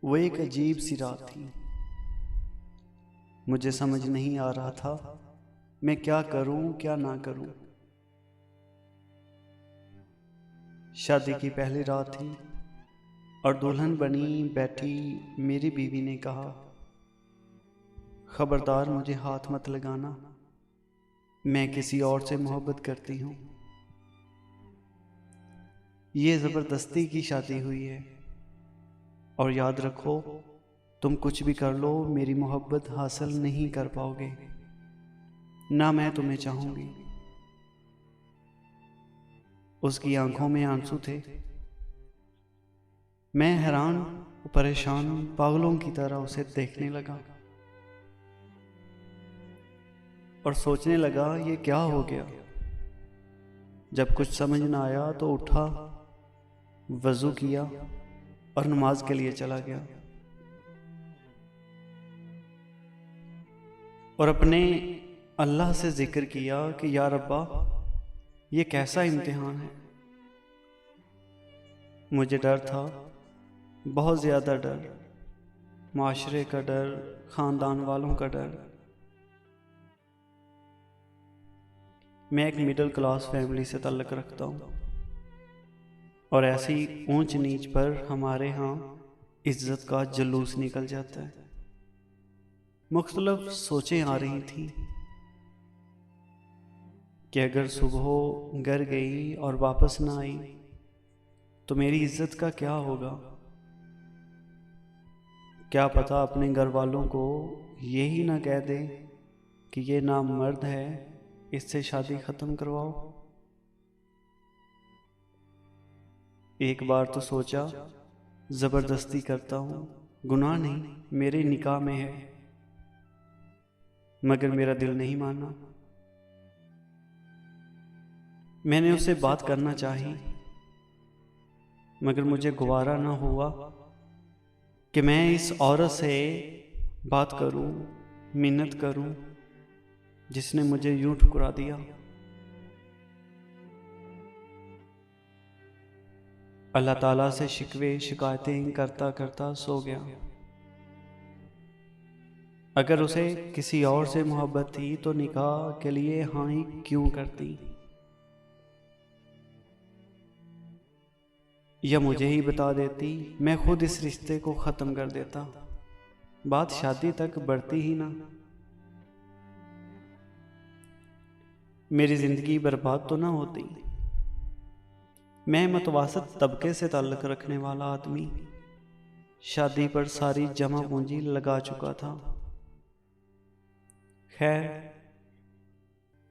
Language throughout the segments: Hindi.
वो एक अजीब सी रात थी। मुझे समझ नहीं आ रहा था मैं क्या करूं क्या ना करूं। शादी की पहली रात थी और दुल्हन बनी बैठी मेरी बीवी ने कहा, खबरदार मुझे हाथ मत लगाना, मैं किसी और से मोहब्बत करती हूँ। ये ज़बरदस्ती की शादी हुई है और याद रखो, तुम कुछ भी कर लो मेरी मोहब्बत हासिल नहीं कर पाओगे, ना मैं तुम्हें चाहूंगी। उसकी आंखों में आंसू थे। मैं हैरान परेशान पागलों की तरह उसे देखने लगा और सोचने लगा ये क्या हो गया। जब कुछ समझ न आया तो उठा, वज़ू किया और नमाज के लिए चला गया और अपने अल्लाह से जिक्र किया कि या रब्बा, ये कैसा इम्तिहान है। मुझे डर था, बहुत ज़्यादा डर, माशरे का डर, ख़ानदान वालों का डर। मैं एक मिडिल क्लास फैमिली से ताल्लुक़ रखता हूँ और ऐसी ऊंच नीच पर हमारे यहाँ इज्जत का जुलूस निकल जाता है। मुख्तलिफ सोचें आ रही थी कि अगर सुबह घर गई और वापस ना आई तो मेरी इज्जत का क्या होगा। क्या पता अपने घर वालों को यही ना कह दे कि ये नामर्द है, इससे शादी ख़त्म करवाओ। एक बार तो सोचा ज़बरदस्ती करता हूँ, गुनाह नहीं, मेरे निकाह में है, मगर मेरा दिल नहीं माना। मैंने उससे बात करना चाही, मगर मुझे गवारा ना हुआ कि मैं इस औरत से बात करूं, मिन्नत करूं, जिसने मुझे यूं ठुकरा दिया। अल्लाह ताला से शिकवे शिकायतें करता करता सो गया। अगर उसे किसी और से मोहब्बत थी तो निकाह के लिए हाँ ही क्यों करती, या मुझे ही बता देती, मैं खुद इस रिश्ते को ख़त्म कर देता, बात शादी तक बढ़ती ही ना। मेरी ज़िंदगी बर्बाद तो ना होती। मैं मतवासत तबके से ताल्लुक़ रखने वाला आदमी शादी पर सारी जमा पूंजी लगा चुका था।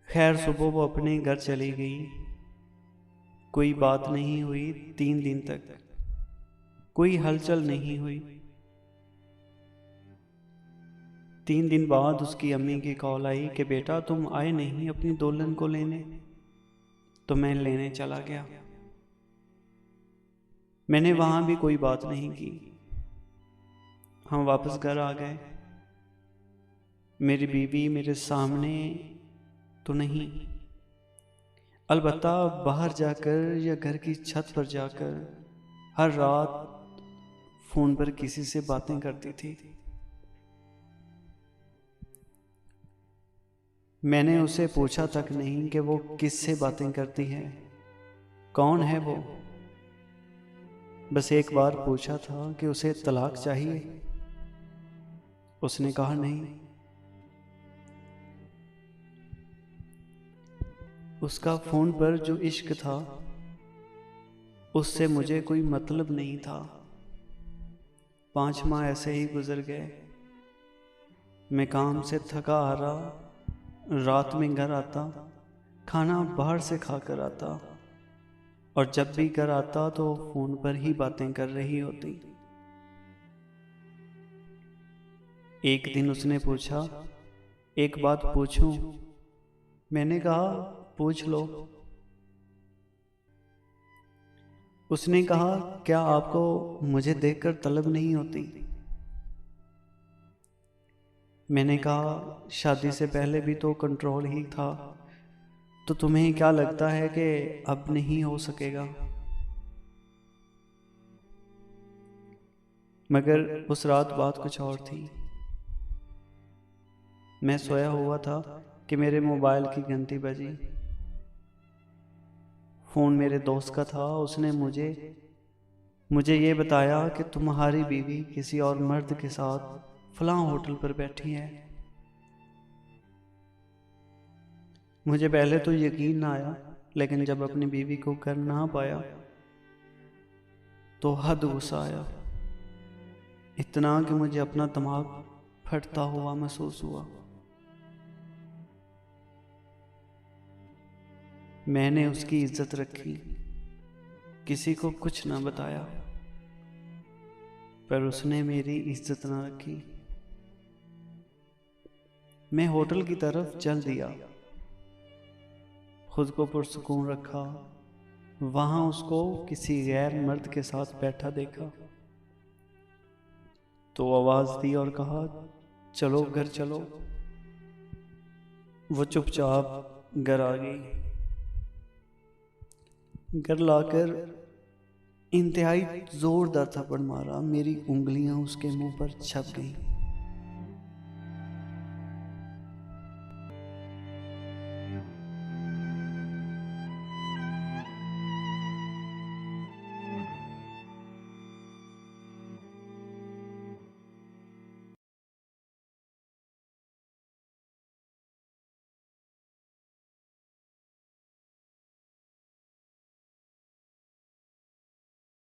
खैर सुबह वो अपने घर चली गई। कोई बात नहीं हुई 3 दिन तक, कोई हलचल नहीं हुई। 3 दिन बाद उसकी अम्मी की कॉल आई कि बेटा तुम आए नहीं अपनी दुल्हन को लेने। तो मैं लेने चला गया। मैंने वहां भी कोई बात नहीं की। हम वापस घर आ गए। मेरी बीवी मेरे सामने तो नहीं, अलबत्ता बाहर जाकर या घर की छत पर जाकर हर रात फोन पर किसी से बातें करती थी। मैंने उसे पूछा तक नहीं कि वो किससे बातें करती है, कौन है वो। बस एक बार पूछा था कि उसे तलाक चाहिए। उसने कहा नहीं। उसका फोन पर जो इश्क था उससे मुझे कोई मतलब नहीं था। 5 माह ऐसे ही गुजर गए। मैं काम से थका हारा रात में घर आता, खाना बाहर से खाकर आता और जब भी घर आता तो फोन पर ही बातें कर रही होती। एक दिन उसने पूछा, एक बात पूछूं? मैंने कहा पूछ लो। उसने कहा क्या आपको मुझे देखकर तलब नहीं होती? मैंने कहा शादी से पहले भी तो कंट्रोल ही था, तो तुम्हें क्या लगता है कि अब नहीं हो सकेगा? मगर उस रात बात कुछ और थी। मैं सोया हुआ था कि मेरे मोबाइल की घंटी बजी। फ़ोन मेरे दोस्त का था। उसने मुझे ये बताया कि तुम्हारी बीवी किसी और मर्द के साथ फलां होटल पर बैठी है। मुझे पहले तो यकीन ना आया, लेकिन जब अपनी बीवी को घर ना पाया तो हद गुस्सा आया। इतना कि मुझे अपना दिमाग फटता हुआ महसूस हुआ। मैंने उसकी इज्जत रखी, किसी को कुछ ना बताया, पर उसने मेरी इज्जत ना रखी। मैं होटल की तरफ चल दिया, खुद को पुरसुकून रखा। वहां उसको किसी गैर मर्द के साथ बैठा देखा तो आवाज दी और कहा, चलो घर चलो। वो चुपचाप घर आ गई। घर लाकर इंतहाई जोरदार थप्पड़ मारा। मेरी उंगलियां उसके मुंह पर छप गईं।